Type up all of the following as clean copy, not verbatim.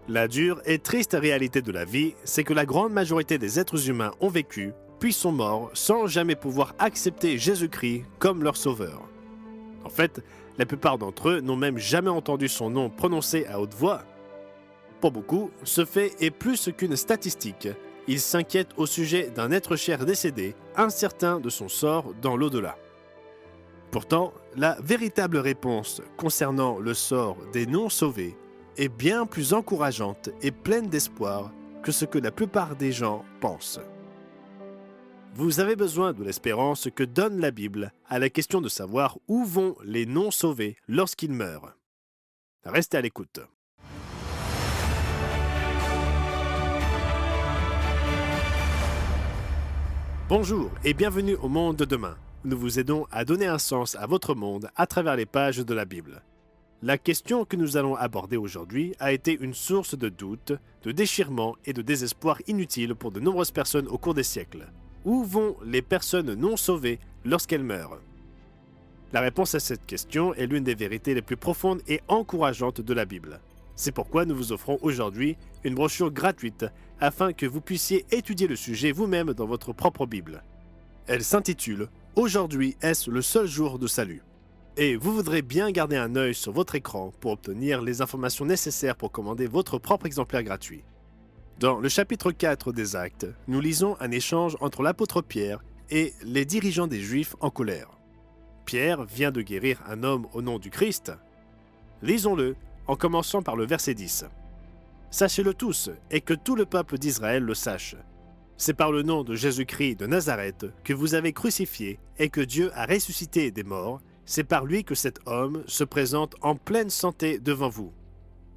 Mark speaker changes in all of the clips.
Speaker 1: La dure et triste réalité de la vie, c'est que la grande majorité des êtres humains ont vécu, puis sont morts sans jamais pouvoir accepter Jésus-Christ comme leur sauveur. En fait, la plupart d'entre eux n'ont même jamais entendu son nom prononcé à haute voix. Pour beaucoup, ce fait est plus qu'une statistique. Ils s'inquiètent au sujet d'un être cher décédé, incertain de son sort dans l'au-delà. Pourtant, la véritable réponse concernant le sort des non-sauvés est bien plus encourageante et pleine d'espoir que ce que la plupart des gens pensent. Vous avez besoin de l'espérance que donne la Bible à la question de savoir où vont les non-sauvés lorsqu'ils meurent. Restez à l'écoute. Bonjour et bienvenue au Monde de demain. Nous vous aidons à donner un sens à votre monde à travers les pages de la Bible. La question que nous allons aborder aujourd'hui a été une source de doute, de déchirement et de désespoir inutile pour de nombreuses personnes au cours des siècles. Où vont les personnes non sauvées lorsqu'elles meurent? La réponse à cette question est l'une des vérités les plus profondes et encourageantes de la Bible. C'est pourquoi nous vous offrons aujourd'hui une brochure gratuite afin que vous puissiez étudier le sujet vous-même dans votre propre Bible. Elle s'intitule « Aujourd'hui est-ce le seul jour de salut ?» Et vous voudrez bien garder un œil sur votre écran pour obtenir les informations nécessaires pour commander votre propre exemplaire gratuit. Dans le chapitre 4 des Actes, nous lisons un échange entre l'apôtre Pierre et les dirigeants des Juifs en colère. Pierre vient de guérir un homme au nom du Christ. Lisons-le en commençant par le verset 10. « Sachez-le tous, et que tout le peuple d'Israël le sache. C'est par le nom de Jésus-Christ de Nazareth que vous avez crucifié et que Dieu a ressuscité des morts. C'est par lui que cet homme se présente en pleine santé devant vous.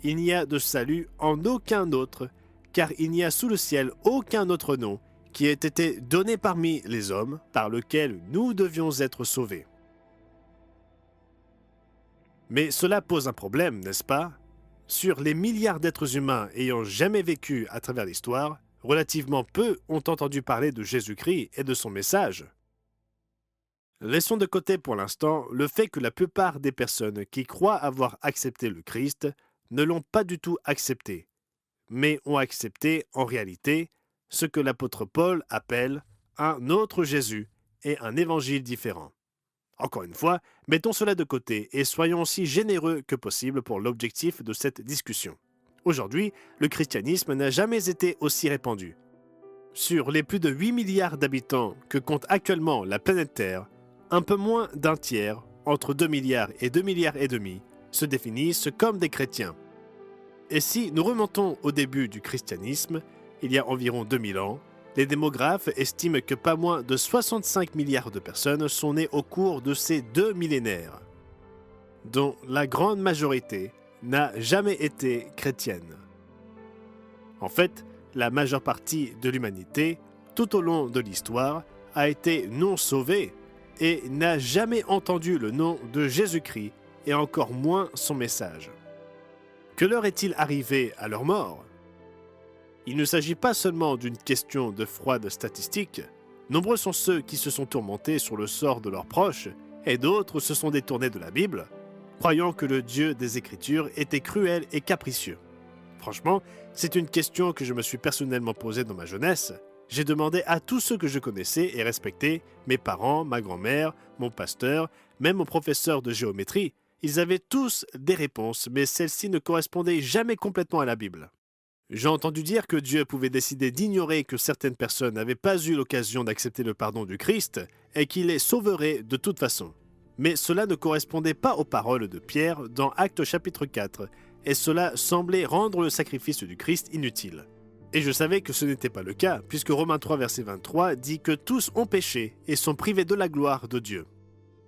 Speaker 1: Il n'y a de salut en aucun autre, car il n'y a sous le ciel aucun autre nom qui ait été donné parmi les hommes par lequel nous devions être sauvés. » Mais cela pose un problème, n'est-ce pas? Sur les milliards d'êtres humains ayant jamais vécu à travers l'histoire, relativement peu ont entendu parler de Jésus-Christ et de son message. Laissons de côté pour l'instant le fait que la plupart des personnes qui croient avoir accepté le Christ ne l'ont pas du tout accepté, mais ont accepté en réalité ce que l'apôtre Paul appelle un autre Jésus et un évangile différent. Encore une fois, mettons cela de côté et soyons aussi généreux que possible pour l'objectif de cette discussion. Aujourd'hui, le christianisme n'a jamais été aussi répandu. Sur les plus de 8 milliards d'habitants que compte actuellement la planète Terre, un peu moins d'un tiers, entre 2 milliards et 2 milliards et demi, se définissent comme des chrétiens. Et si nous remontons au début du christianisme, il y a environ 2000 ans, les démographes estiment que pas moins de 65 milliards de personnes sont nées au cours de ces 2 millénaires, dont la grande majorité n'a jamais été chrétienne. En fait, la majeure partie de l'humanité, tout au long de l'histoire, a été non sauvée et n'a jamais entendu le nom de Jésus-Christ et encore moins son message. Que leur est-il arrivé à leur mort? Il ne s'agit pas seulement d'une question de froide statistique. Nombreux sont ceux qui se sont tourmentés sur le sort de leurs proches et d'autres se sont détournés de la Bible, croyant que le Dieu des Écritures était cruel et capricieux. Franchement, c'est une question que je me suis personnellement posée dans ma jeunesse. J'ai demandé à tous ceux que je connaissais et respectais, mes parents, ma grand-mère, mon pasteur, même mon professeur de géométrie. Ils avaient tous des réponses, mais celles-ci ne correspondaient jamais complètement à la Bible. J'ai entendu dire que Dieu pouvait décider d'ignorer que certaines personnes n'avaient pas eu l'occasion d'accepter le pardon du Christ et qu'il les sauverait de toute façon. Mais cela ne correspondait pas aux paroles de Pierre dans Actes chapitre 4, et cela semblait rendre le sacrifice du Christ inutile. Et je savais que ce n'était pas le cas, puisque Romains 3 verset 23 dit que tous ont péché et sont privés de la gloire de Dieu.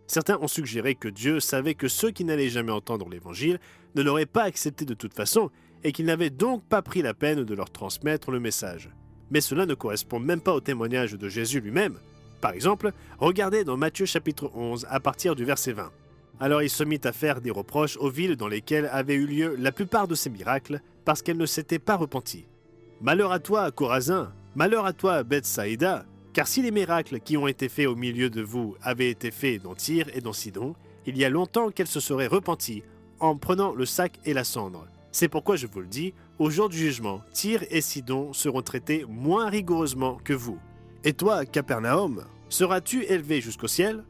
Speaker 1: Certains ont suggéré que Dieu savait que ceux qui n'allaient jamais entendre l'Évangile ne l'auraient pas accepté de toute façon, et qu'il n'avait donc pas pris la peine de leur transmettre le message. Mais cela ne correspond même pas au témoignage de Jésus lui-même. Par exemple, regardez dans Matthieu chapitre 11 à partir du verset 20. Alors il se mit à faire des reproches aux villes dans lesquelles avaient eu lieu la plupart de ces miracles, parce qu'elles ne s'étaient pas repenties. « Malheur à toi, Chorazin! Malheur à toi, Bethsaïda! Car si les miracles qui ont été faits au milieu de vous avaient été faits dans Tyr et dans Sidon, il y a longtemps qu'elles se seraient repenties en prenant le sac et la cendre. C'est pourquoi je vous le dis, au jour du jugement, Tyr et Sidon seront traités moins rigoureusement que vous. Et toi, Capernaum, seras-tu élevé jusqu'au ciel?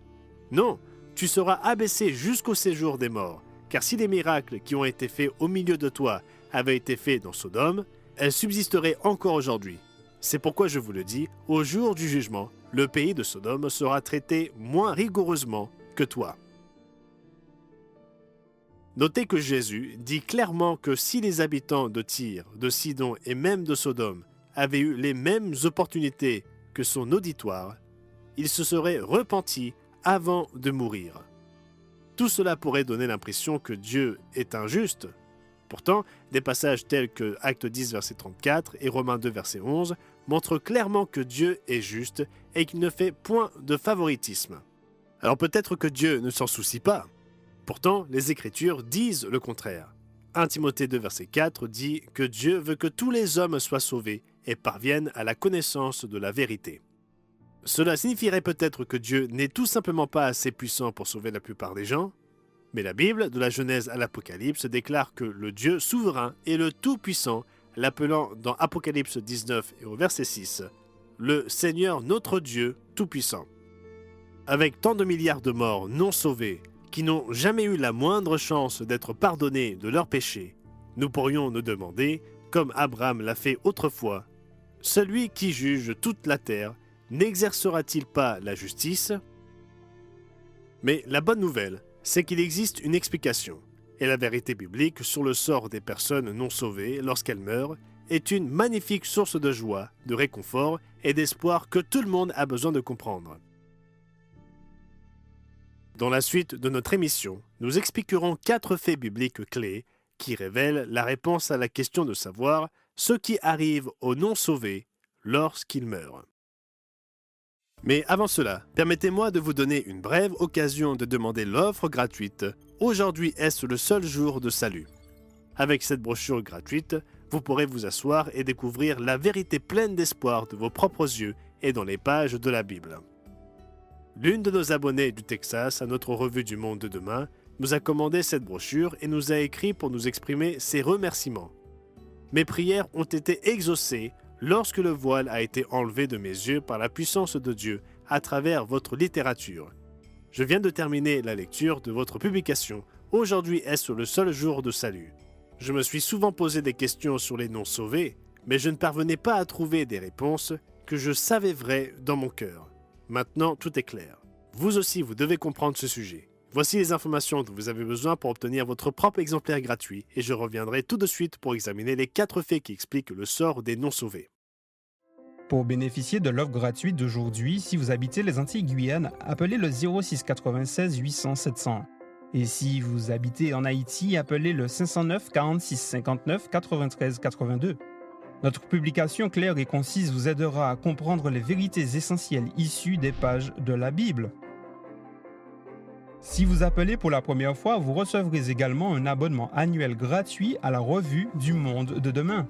Speaker 1: Non, tu seras abaissé jusqu'au séjour des morts, car si les miracles qui ont été faits au milieu de toi avaient été faits dans Sodome, elles subsisteraient encore aujourd'hui. C'est pourquoi je vous le dis, au jour du jugement, le pays de Sodome sera traité moins rigoureusement que toi. Notez que Jésus dit clairement que si les habitants de Tyr, de Sidon et même de Sodome avaient eu les mêmes opportunités que son auditoire, ils se seraient repentis avant de mourir. Tout cela pourrait donner l'impression que Dieu est injuste. Pourtant, des passages tels que Actes 10, verset 34 et Romains 2, verset 11 montrent clairement que Dieu est juste et qu'il ne fait point de favoritisme. Alors peut-être que Dieu ne s'en soucie pas. Pourtant, les Écritures disent le contraire. 1 Timothée 2, verset 4 dit que Dieu veut que tous les hommes soient sauvés et parviennent à la connaissance de la vérité. Cela signifierait peut-être que Dieu n'est tout simplement pas assez puissant pour sauver la plupart des gens, mais la Bible, de la Genèse à l'Apocalypse, déclare que le Dieu souverain et le Tout-Puissant, l'appelant dans Apocalypse 19 et au verset 6, le Seigneur notre Dieu Tout-Puissant. Avec tant de milliards de morts non sauvés, qui n'ont jamais eu la moindre chance d'être pardonnés de leurs péchés, nous pourrions nous demander, comme Abraham l'a fait autrefois, celui qui juge toute la terre n'exercera-t-il pas la justice? Mais la bonne nouvelle, c'est qu'il existe une explication, et la vérité biblique sur le sort des personnes non sauvées lorsqu'elles meurent est une magnifique source de joie, de réconfort et d'espoir que tout le monde a besoin de comprendre. Dans la suite de notre émission, nous expliquerons 4 faits bibliques clés qui révèlent la réponse à la question de savoir ce qui arrive aux non-sauvés lorsqu'ils meurent. Mais avant cela, permettez-moi de vous donner une brève occasion de demander l'offre gratuite « Aujourd'hui est-ce le seul jour de salut ». Avec cette brochure gratuite, vous pourrez vous asseoir et découvrir la vérité pleine d'espoir de vos propres yeux et dans les pages de la Bible. L'une de nos abonnées du Texas à notre revue du Monde de demain nous a commandé cette brochure et nous a écrit pour nous exprimer ses remerciements. Mes prières ont été exaucées lorsque le voile a été enlevé de mes yeux par la puissance de Dieu à travers votre littérature. Je viens de terminer la lecture de votre publication « Aujourd'hui est-ce le seul jour de salut ». Je me suis souvent posé des questions sur les non-sauvés, mais je ne parvenais pas à trouver des réponses que je savais vraies dans mon cœur. Maintenant, tout est clair. Vous aussi, vous devez comprendre ce sujet. Voici les informations dont vous avez besoin pour obtenir votre propre exemplaire gratuit et je reviendrai tout de suite pour examiner les 4 faits qui expliquent le sort des non-sauvés.
Speaker 2: Pour bénéficier de l'offre gratuite d'aujourd'hui, si vous habitez les Antilles-Guyane, appelez le 06 96 800 701. Et si vous habitez en Haïti, appelez le 509 46 59 93 82. Notre publication claire et concise vous aidera à comprendre les vérités essentielles issues des pages de la Bible. Si vous appelez pour la première fois, vous recevrez également un abonnement annuel gratuit à la revue du Monde de demain.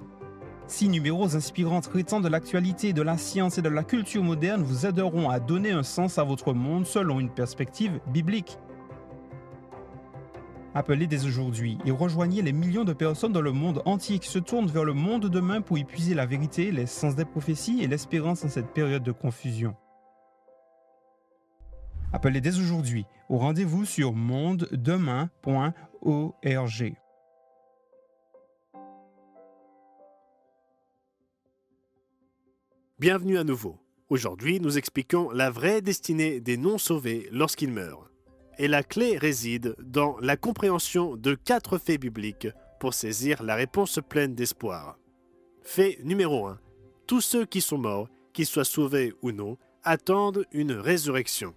Speaker 2: 6 numéros inspirants traitant de l'actualité, de la science et de la culture moderne vous aideront à donner un sens à votre monde selon une perspective biblique. Appelez dès aujourd'hui et rejoignez les millions de personnes dans le monde entier qui se tournent vers le monde de demain pour y puiser la vérité, les sens des prophéties et l'espérance en cette période de confusion. Appelez dès aujourd'hui au rendez-vous sur mondedemain.org.
Speaker 1: Bienvenue à nouveau. Aujourd'hui, nous expliquons la vraie destinée des non-sauvés lorsqu'ils meurent. Et la clé réside dans la compréhension de 4 faits bibliques pour saisir la réponse pleine d'espoir. Fait numéro 1. Tous ceux qui sont morts, qu'ils soient sauvés ou non, attendent une résurrection.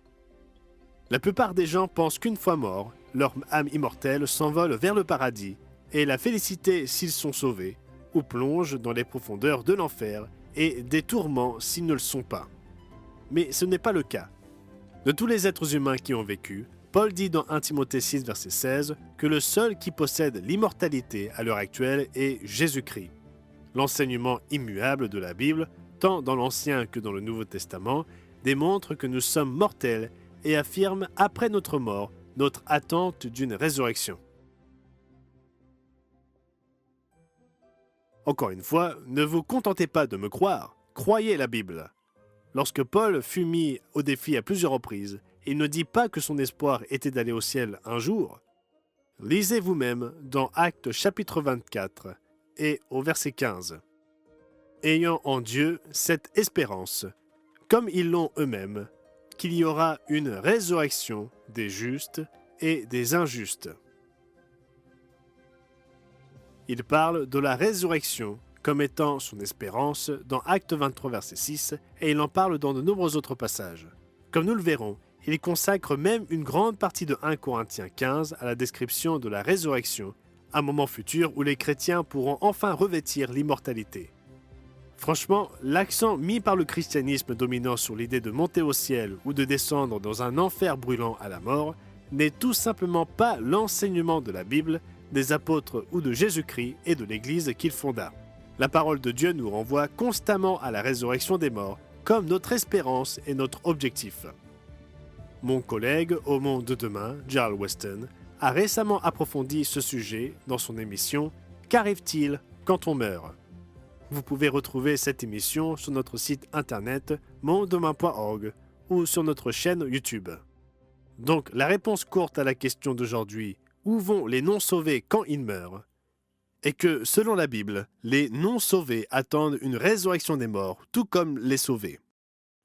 Speaker 1: La plupart des gens pensent qu'une fois morts, leur âme immortelle s'envole vers le paradis et la félicité s'ils sont sauvés, ou plonge dans les profondeurs de l'enfer et des tourments s'ils ne le sont pas. Mais ce n'est pas le cas. De tous les êtres humains qui ont vécu, Paul dit dans 1 Timothée 6, verset 16, que le seul qui possède l'immortalité à l'heure actuelle est Jésus-Christ. L'enseignement immuable de la Bible, tant dans l'Ancien que dans le Nouveau Testament, démontre que nous sommes mortels et affirme, après notre mort, notre attente d'une résurrection. Encore une fois, ne vous contentez pas de me croire, croyez la Bible. Lorsque Paul fut mis au défi à plusieurs reprises, il ne dit pas que son espoir était d'aller au ciel un jour. Lisez vous-même dans Actes chapitre 24 et au verset 15. Ayant en Dieu cette espérance, comme ils l'ont eux-mêmes, qu'il y aura une résurrection des justes et des injustes. Il parle de la résurrection comme étant son espérance dans Acte 23, verset 6, et il en parle dans de nombreux autres passages. Comme nous le verrons, il consacre même une grande partie de 1 Corinthiens 15 à la description de la résurrection, un moment futur où les chrétiens pourront enfin revêtir l'immortalité. Franchement, l'accent mis par le christianisme dominant sur l'idée de monter au ciel ou de descendre dans un enfer brûlant à la mort n'est tout simplement pas l'enseignement de la Bible, des apôtres ou de Jésus-Christ et de l'Église qu'il fonda. La parole de Dieu nous renvoie constamment à la résurrection des morts comme notre espérance et notre objectif. Mon collègue au Monde de demain, Gerald Weston, a récemment approfondi ce sujet dans son émission « Qu'arrive-t-il quand on meurt ?» Vous pouvez retrouver cette émission sur notre site internet mondedemain.org ou sur notre chaîne YouTube. Donc, la réponse courte à la question d'aujourd'hui « Où vont les non-sauvés quand ils meurent ?» est que, selon la Bible, les non-sauvés attendent une résurrection des morts, tout comme les sauvés.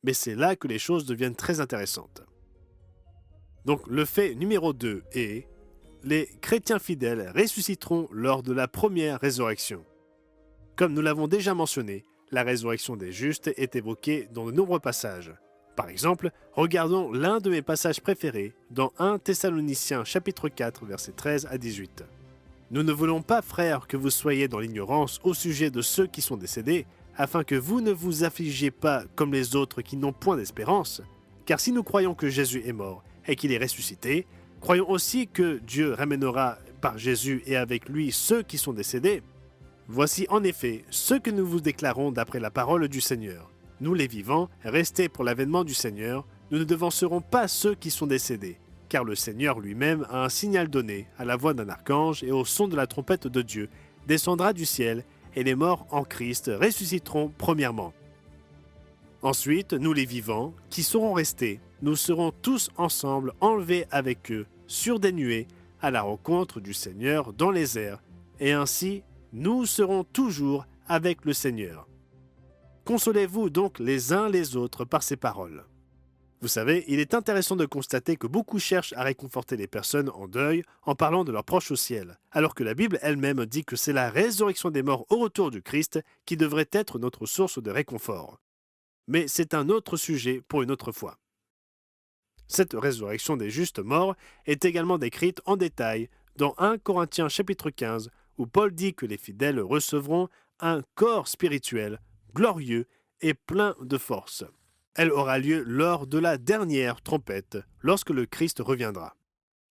Speaker 1: Mais c'est là que les choses deviennent très intéressantes. Donc, le fait numéro 2 est « Les chrétiens fidèles ressusciteront lors de la première résurrection ». Comme nous l'avons déjà mentionné, la résurrection des justes est évoquée dans de nombreux passages. Par exemple, regardons l'un de mes passages préférés dans 1 Thessaloniciens chapitre 4, versets 13 à 18. Nous ne voulons pas, frères, que vous soyez dans l'ignorance au sujet de ceux qui sont décédés, afin que vous ne vous affligiez pas comme les autres qui n'ont point d'espérance. Car si nous croyons que Jésus est mort et qu'il est ressuscité, croyons aussi que Dieu ramènera par Jésus et avec lui ceux qui sont décédés. Voici en effet ce que nous vous déclarons d'après la parole du Seigneur. Nous les vivants, restés pour l'avènement du Seigneur, nous ne devancerons pas ceux qui sont décédés, car le Seigneur lui-même a un signal donné, à la voix d'un archange et au son de la trompette de Dieu, descendra du ciel, et les morts en Christ ressusciteront premièrement. Ensuite, nous les vivants, qui serons restés, nous serons tous ensemble enlevés avec eux, sur des nuées, à la rencontre du Seigneur dans les airs, et ainsi nous serons toujours avec le Seigneur. Consolez-vous donc les uns les autres par ces paroles. Vous savez, il est intéressant de constater que beaucoup cherchent à réconforter les personnes en deuil en parlant de leurs proches au ciel, alors que la Bible elle-même dit que c'est la résurrection des morts au retour du Christ qui devrait être notre source de réconfort. Mais c'est un autre sujet pour une autre fois. Cette résurrection des justes morts est également décrite en détail dans 1 Corinthiens chapitre 15, où Paul dit que les fidèles recevront un corps spirituel, glorieux et plein de force. Elle aura lieu lors de la dernière trompette, lorsque le Christ reviendra.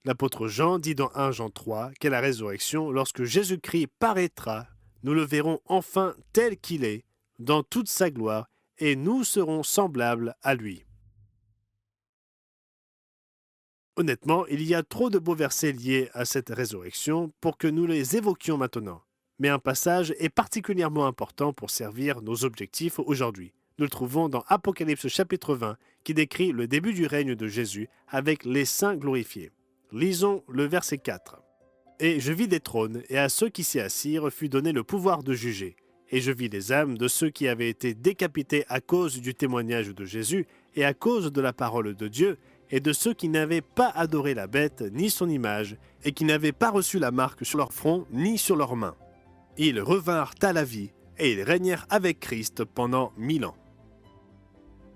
Speaker 1: L'apôtre Jean dit dans 1 Jean 3 qu'à la résurrection, lorsque Jésus-Christ paraîtra, nous le verrons enfin tel qu'il est, dans toute sa gloire, et nous serons semblables à lui. Honnêtement, il y a trop de beaux versets liés à cette résurrection pour que nous les évoquions maintenant. Mais un passage est particulièrement important pour servir nos objectifs aujourd'hui. Nous le trouvons dans Apocalypse chapitre 20, qui décrit le début du règne de Jésus avec les saints glorifiés. Lisons le verset 4. « Et je vis des trônes, et à ceux qui s'y assirent fut donné le pouvoir de juger. Et je vis les âmes de ceux qui avaient été décapités à cause du témoignage de Jésus et à cause de la parole de Dieu, et de ceux qui n'avaient pas adoré la bête ni son image, et qui n'avaient pas reçu la marque sur leur front ni sur leurs mains. Ils revinrent à la vie, et ils régnèrent avec Christ pendant 1000 ans. »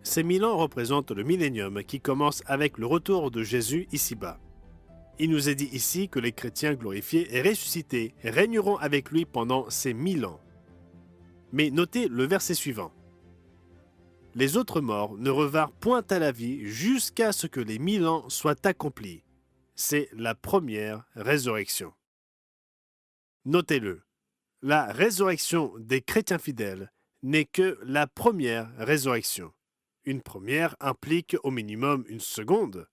Speaker 1: Ces 1000 ans représentent le millénium qui commence avec le retour de Jésus ici-bas. Il nous est dit ici que les chrétiens glorifiés et ressuscités régneront avec lui pendant ces 1000 ans. Mais notez le verset suivant. Les autres morts ne revinrent point à la vie jusqu'à ce que les 1000 ans soient accomplis. C'est la première résurrection. Notez-le, la résurrection des chrétiens fidèles n'est que la première résurrection. Une première implique au minimum une seconde.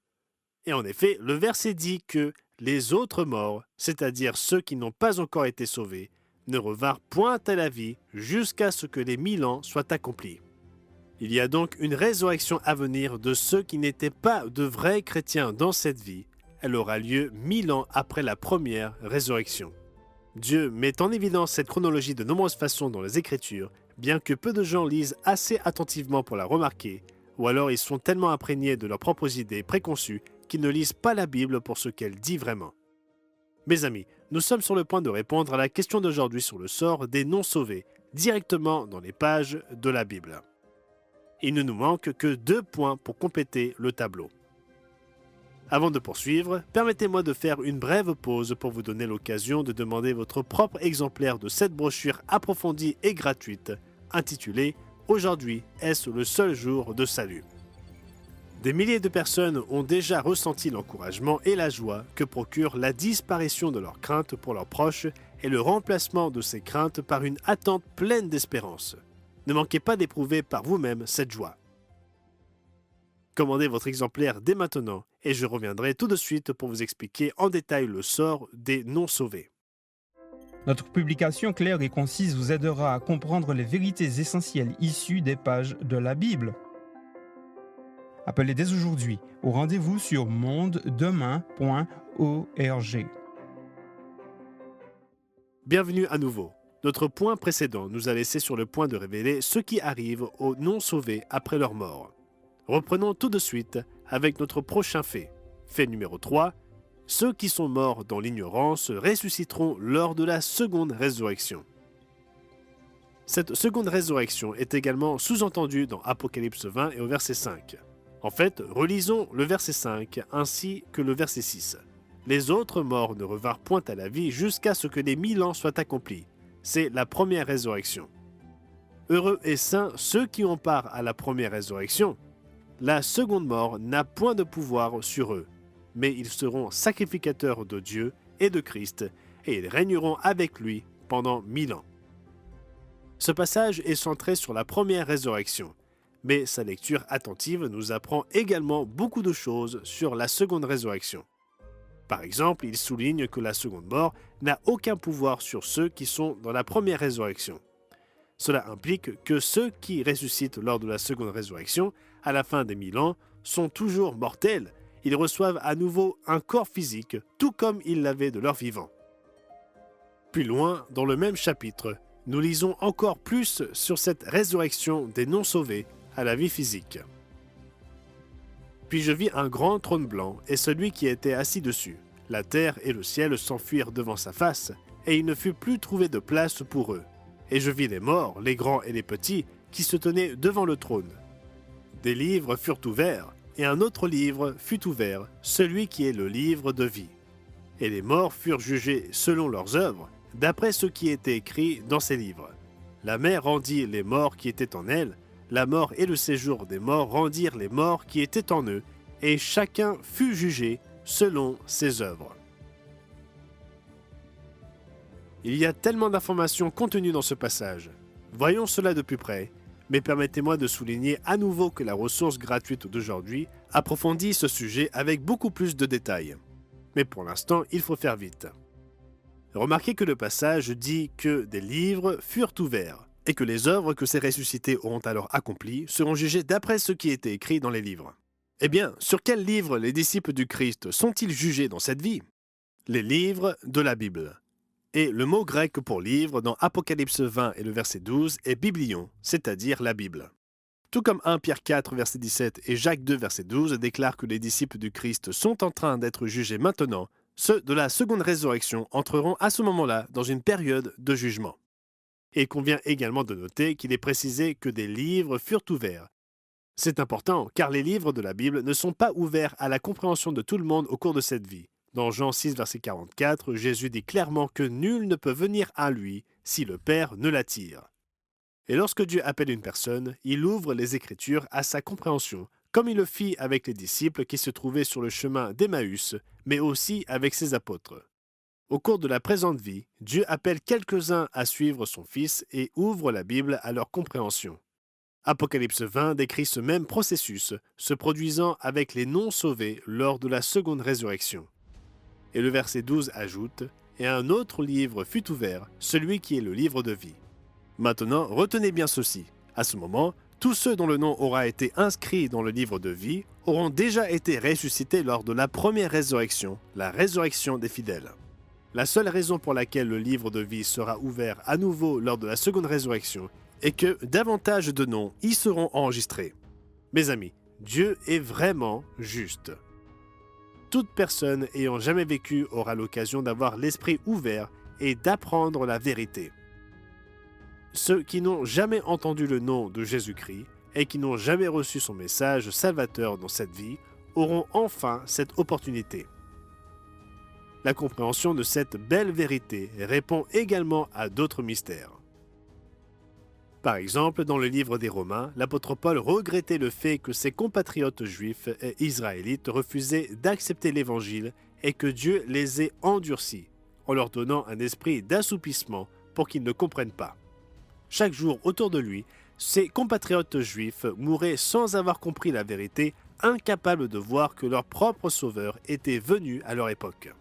Speaker 1: Et en effet, le verset dit que les autres morts, c'est-à-dire ceux qui n'ont pas encore été sauvés, ne revinrent point à la vie jusqu'à ce que les 1000 ans soient accomplis. Il y a donc une résurrection à venir de ceux qui n'étaient pas de vrais chrétiens dans cette vie. Elle aura lieu 1000 ans après la première résurrection. Dieu met en évidence cette chronologie de nombreuses façons dans les Écritures, bien que peu de gens lisent assez attentivement pour la remarquer, ou alors ils sont tellement imprégnés de leurs propres idées préconçues qu'ils ne lisent pas la Bible pour ce qu'elle dit vraiment. Mes amis, nous sommes sur le point de répondre à la question d'aujourd'hui sur le sort des non-sauvés, directement dans les pages de la Bible. Il ne nous manque que 2 points pour compléter le tableau. Avant de poursuivre, permettez-moi de faire une brève pause pour vous donner l'occasion de demander votre propre exemplaire de cette brochure approfondie et gratuite, intitulée « Aujourd'hui, est-ce le seul jour de salut ?» Des milliers de personnes ont déjà ressenti l'encouragement et la joie que procure la disparition de leurs craintes pour leurs proches et le remplacement de ces craintes par une attente pleine d'espérance. Ne manquez pas d'éprouver par vous-même cette joie. Commandez votre exemplaire dès maintenant et je reviendrai tout de suite pour vous expliquer en détail le sort des non-sauvés.
Speaker 2: Notre publication claire et concise vous aidera à comprendre les vérités essentielles issues des pages de la Bible. Appelez dès aujourd'hui au rendez-vous sur mondedemain.org.
Speaker 1: Bienvenue à nouveau. Notre point précédent nous a laissé sur le point de révéler ce qui arrive aux non-sauvés après leur mort. Reprenons tout de suite avec notre prochain fait. Fait numéro 3. Ceux qui sont morts dans l'ignorance ressusciteront lors de la seconde résurrection. Cette seconde résurrection est également sous-entendue dans Apocalypse 20 et au verset 5. En fait, relisons le verset 5 ainsi que le verset 6. Les autres morts ne revinrent point à la vie jusqu'à ce que les 1000 ans soient accomplis. C'est la première résurrection. Heureux et saints ceux qui ont part à la première résurrection. La seconde mort n'a point de pouvoir sur eux, mais ils seront sacrificateurs de Dieu et de Christ, et ils régneront avec lui pendant 1000 ans. Ce passage est centré sur la première résurrection, mais sa lecture attentive nous apprend également beaucoup de choses sur la seconde résurrection. Par exemple, il souligne que la seconde mort n'a aucun pouvoir sur ceux qui sont dans la première résurrection. Cela implique que ceux qui ressuscitent lors de la seconde résurrection, à la fin des 1000 ans, sont toujours mortels. Ils reçoivent à nouveau un corps physique, tout comme ils l'avaient de leur vivant. Plus loin, dans le même chapitre, nous lisons encore plus sur cette résurrection des non-sauvés à la vie physique. Puis je vis un grand trône blanc et celui qui était assis dessus. La terre et le ciel s'enfuirent devant sa face, et il ne fut plus trouvé de place pour eux. Et je vis les morts, les grands et les petits, qui se tenaient devant le trône. Des livres furent ouverts, et un autre livre fut ouvert, celui qui est le livre de vie. Et les morts furent jugés selon leurs œuvres, d'après ce qui était écrit dans ces livres. La mer rendit les morts qui étaient en elle, la mort et le séjour des morts rendirent les morts qui étaient en eux, et chacun fut jugé selon ses œuvres. Il y a tellement d'informations contenues dans ce passage. Voyons cela de plus près, mais permettez-moi de souligner à nouveau que la ressource gratuite d'aujourd'hui approfondit ce sujet avec beaucoup plus de détails. Mais pour l'instant, il faut faire vite. Remarquez que le passage dit que des livres furent ouverts, et que les œuvres que ces ressuscités auront alors accomplies seront jugées d'après ce qui était écrit dans les livres. Eh bien, sur quels livres les disciples du Christ sont-ils jugés dans cette vie? Les livres de la Bible. Et le mot grec pour livre dans Apocalypse 20 et le verset 12 est biblion, c'est-à-dire la Bible. Tout comme 1 Pierre 4 verset 17 et Jacques 2 verset 12 déclarent que les disciples du Christ sont en train d'être jugés maintenant, ceux de la seconde résurrection entreront à ce moment-là dans une période de jugement. Et il convient également de noter qu'il est précisé que des livres furent ouverts. C'est important car les livres de la Bible ne sont pas ouverts à la compréhension de tout le monde au cours de cette vie. Dans Jean 6, verset 44, Jésus dit clairement que nul ne peut venir à lui si le Père ne l'attire. Et lorsque Dieu appelle une personne, il ouvre les Écritures à sa compréhension, comme il le fit avec les disciples qui se trouvaient sur le chemin d'Emmaüs, mais aussi avec ses apôtres. Au cours de la présente vie, Dieu appelle quelques-uns à suivre son Fils et ouvre la Bible à leur compréhension. Apocalypse 20 décrit ce même processus se produisant avec les non-sauvés lors de la seconde résurrection. Et le verset 12 ajoute « Et un autre livre fut ouvert, celui qui est le livre de vie. » Maintenant, retenez bien ceci. À ce moment, tous ceux dont le nom aura été inscrit dans le livre de vie auront déjà été ressuscités lors de la première résurrection, la résurrection des fidèles. La seule raison pour laquelle le livre de vie sera ouvert à nouveau lors de la seconde résurrection est que davantage de noms y seront enregistrés. Mes amis, Dieu est vraiment juste. Toute personne ayant jamais vécu aura l'occasion d'avoir l'esprit ouvert et d'apprendre la vérité. Ceux qui n'ont jamais entendu le nom de Jésus-Christ et qui n'ont jamais reçu son message salvateur dans cette vie auront enfin cette opportunité. La compréhension de cette belle vérité répond également à d'autres mystères. Par exemple, dans le livre des Romains, l'apôtre Paul regrettait le fait que ses compatriotes juifs et israélites refusaient d'accepter l'Évangile et que Dieu les ait endurcis, en leur donnant un esprit d'assoupissement pour qu'ils ne comprennent pas. Chaque jour autour de lui, ses compatriotes juifs mouraient sans avoir compris la vérité, incapables de voir que leur propre sauveur était venu à leur époque.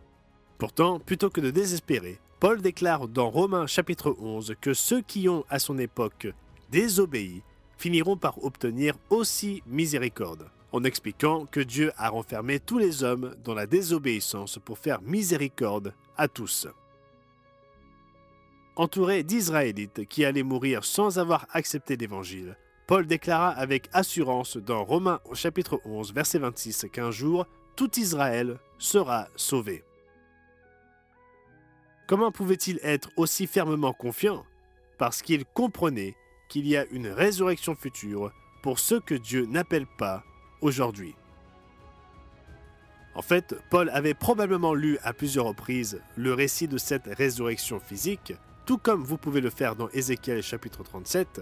Speaker 1: Pourtant, plutôt que de désespérer, Paul déclare dans Romains chapitre 11 que ceux qui ont à son époque désobéi finiront par obtenir aussi miséricorde, en expliquant que Dieu a renfermé tous les hommes dans la désobéissance pour faire miséricorde à tous. Entouré d'Israélites qui allaient mourir sans avoir accepté l'Évangile, Paul déclara avec assurance dans Romains chapitre 11 verset 26 qu'un jour, tout Israël sera sauvé. Comment pouvait-il être aussi fermement confiant? Parce qu'il comprenait qu'il y a une résurrection future pour ceux que Dieu n'appelle pas aujourd'hui. En fait, Paul avait probablement lu à plusieurs reprises le récit de cette résurrection physique, tout comme vous pouvez le faire dans Ézéchiel chapitre 37.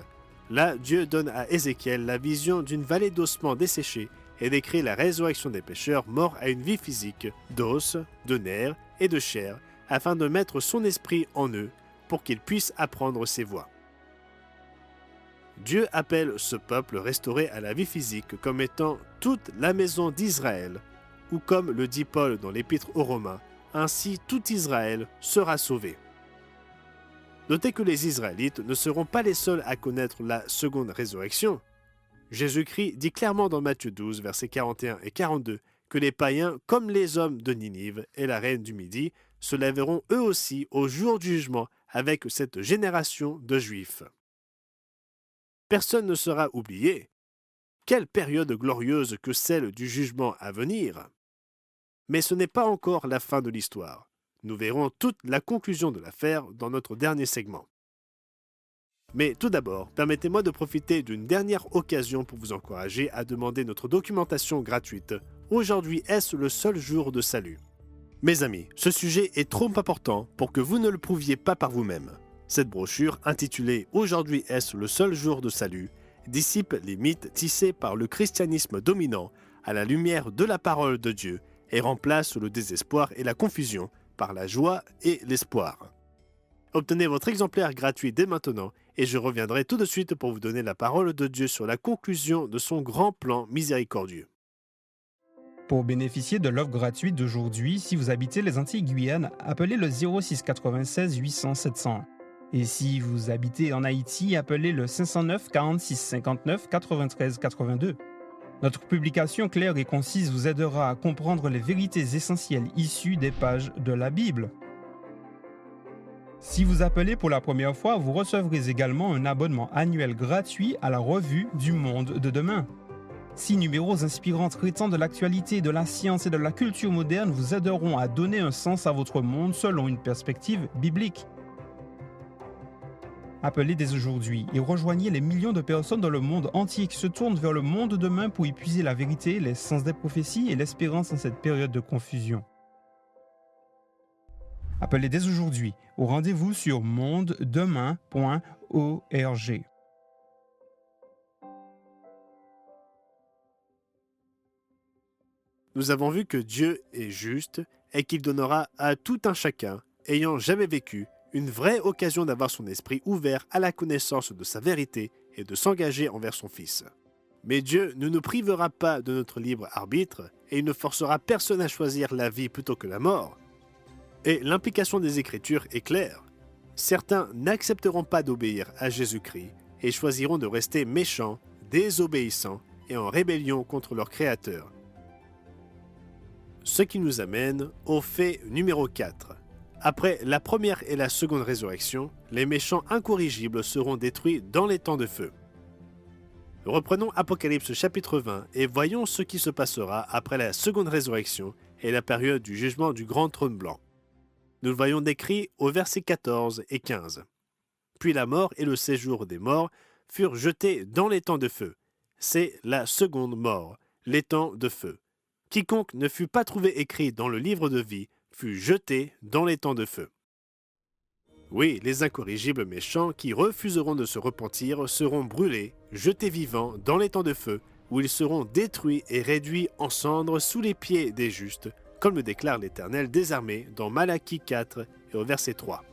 Speaker 1: Là, Dieu donne à Ézéchiel la vision d'une vallée d'ossements desséchés et décrit la résurrection des pécheurs morts à une vie physique, d'os, de nerfs et de chair, afin de mettre son esprit en eux pour qu'ils puissent apprendre ses voies. Dieu appelle ce peuple restauré à la vie physique comme étant toute la maison d'Israël, ou comme le dit Paul dans l'Épître aux Romains, ainsi tout Israël sera sauvé. Notez que les Israélites ne seront pas les seuls à connaître la seconde résurrection. Jésus-Christ dit clairement dans Matthieu 12, versets 41 et 42, que les païens, comme les hommes de Ninive et la reine du Midi, se lèveront eux aussi au jour du jugement avec cette génération de Juifs. Personne ne sera oublié. Quelle période glorieuse que celle du jugement à venir! Mais ce n'est pas encore la fin de l'histoire. Nous verrons toute la conclusion de l'affaire dans notre dernier segment. Mais tout d'abord, permettez-moi de profiter d'une dernière occasion pour vous encourager à demander notre documentation gratuite. Aujourd'hui, est-ce le seul jour de salut? Mes amis, ce sujet est trop important pour que vous ne le prouviez pas par vous-même. Cette brochure, intitulée « Aujourd'hui est-ce le seul jour de salut ?» dissipe les mythes tissés par le christianisme dominant à la lumière de la parole de Dieu et remplace le désespoir et la confusion par la joie et l'espoir. Obtenez votre exemplaire gratuit dès maintenant et je reviendrai tout de suite pour vous donner la parole de Dieu sur la conclusion de son grand plan miséricordieux.
Speaker 2: Pour bénéficier de l'offre gratuite d'aujourd'hui, si vous habitez les Antilles-Guyane, appelez le 06 96 800 701. Et si vous habitez en Haïti, appelez le 509 46 59 93 82. Notre publication claire et concise vous aidera à comprendre les vérités essentielles issues des pages de la Bible. Si vous appelez pour la première fois, vous recevrez également un abonnement annuel gratuit à la revue du Monde de demain. 6 numéros inspirants traitant de l'actualité, de la science et de la culture moderne vous aideront à donner un sens à votre monde selon une perspective biblique. Appelez dès aujourd'hui et rejoignez les millions de personnes dans le monde entier qui se tournent vers le monde de demain pour y puiser la vérité, les sens des prophéties et l'espérance en cette période de confusion. Appelez dès aujourd'hui au rendez-vous sur mondedemain.org.
Speaker 1: Nous avons vu que Dieu est juste et qu'il donnera à tout un chacun, ayant jamais vécu, une vraie occasion d'avoir son esprit ouvert à la connaissance de sa vérité et de s'engager envers son Fils. Mais Dieu ne nous privera pas de notre libre arbitre et il ne forcera personne à choisir la vie plutôt que la mort. Et l'implication des Écritures est claire. Certains n'accepteront pas d'obéir à Jésus-Christ et choisiront de rester méchants, désobéissants et en rébellion contre leur Créateur. Ce qui nous amène au fait numéro 4. Après la première et la seconde résurrection, les méchants incorrigibles seront détruits dans les temps de feu. Reprenons Apocalypse chapitre 20 et voyons ce qui se passera après la seconde résurrection et la période du jugement du grand trône blanc. Nous le voyons décrit au verset 14 et 15. Puis la mort et le séjour des morts furent jetés dans les temps de feu. C'est la seconde mort, les temps de feu. Quiconque ne fut pas trouvé écrit dans le livre de vie fut jeté dans les temps de feu. Oui, les incorrigibles méchants qui refuseront de se repentir seront brûlés, jetés vivants dans les temps de feu, où ils seront détruits et réduits en cendres sous les pieds des justes, comme le déclare l'Éternel des armées dans Malachie 4 et au verset 3.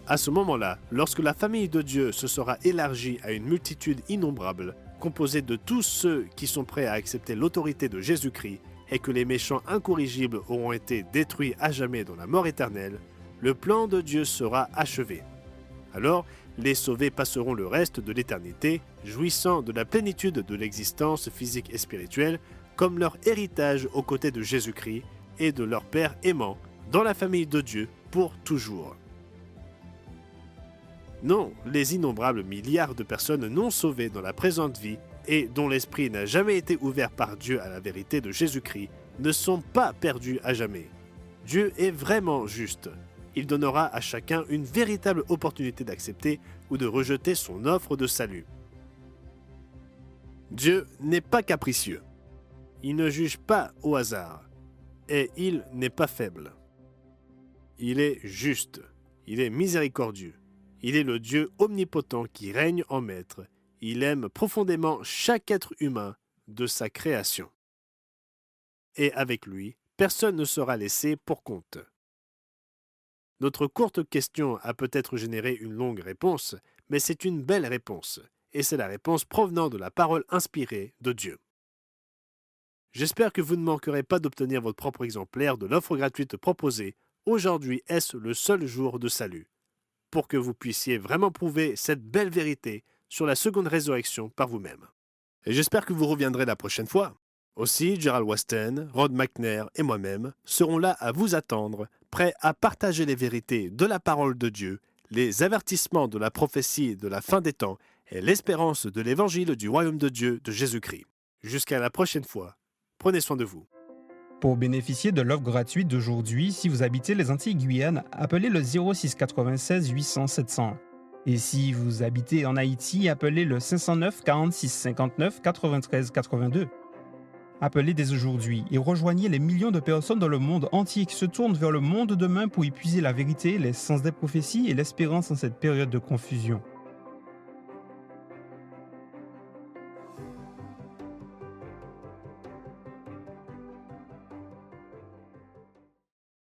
Speaker 1: À ce moment-là, lorsque la famille de Dieu se sera élargie à une multitude innombrable, composée de tous ceux qui sont prêts à accepter l'autorité de Jésus-Christ, et que les méchants incorrigibles auront été détruits à jamais dans la mort éternelle, le plan de Dieu sera achevé. Alors, les sauvés passeront le reste de l'éternité, jouissant de la plénitude de l'existence physique et spirituelle, comme leur héritage aux côtés de Jésus-Christ et de leur Père aimant, dans la famille de Dieu pour toujours. Non, les innombrables milliards de personnes non sauvées dans la présente vie et dont l'esprit n'a jamais été ouvert par Dieu à la vérité de Jésus-Christ ne sont pas perdus à jamais. Dieu est vraiment juste. Il donnera à chacun une véritable opportunité d'accepter ou de rejeter son offre de salut. Dieu n'est pas capricieux. Il ne juge pas au hasard. Et il n'est pas faible. Il est juste. Il est miséricordieux. Il est le Dieu omnipotent qui règne en maître. Il aime profondément chaque être humain de sa création. Et avec lui, personne ne sera laissé pour compte. Notre courte question a peut-être généré une longue réponse, mais c'est une belle réponse, et c'est la réponse provenant de la parole inspirée de Dieu. J'espère que vous ne manquerez pas d'obtenir votre propre exemplaire de l'offre gratuite proposée. Aujourd'hui est-ce le seul jour de salut, pour que vous puissiez vraiment prouver cette belle vérité sur la seconde résurrection par vous-même. Et j'espère que vous reviendrez la prochaine fois. Aussi, Gerald Weston, Rod McNair et moi-même serons là à vous attendre, prêts à partager les vérités de la parole de Dieu, les avertissements de la prophétie de la fin des temps et l'espérance de l'évangile du royaume de Dieu de Jésus-Christ. Jusqu'à la prochaine fois, prenez soin de vous.
Speaker 2: Pour bénéficier de l'offre gratuite d'aujourd'hui, si vous habitez les Antilles-Guyane, appelez le 06 96 800 701. Et si vous habitez en Haïti, appelez le 509 46 59 93 82. Appelez dès aujourd'hui et rejoignez les millions de personnes dans le monde entier qui se tournent vers le monde demain pour y puiser la vérité, les sens des prophéties et l'espérance en cette période de confusion.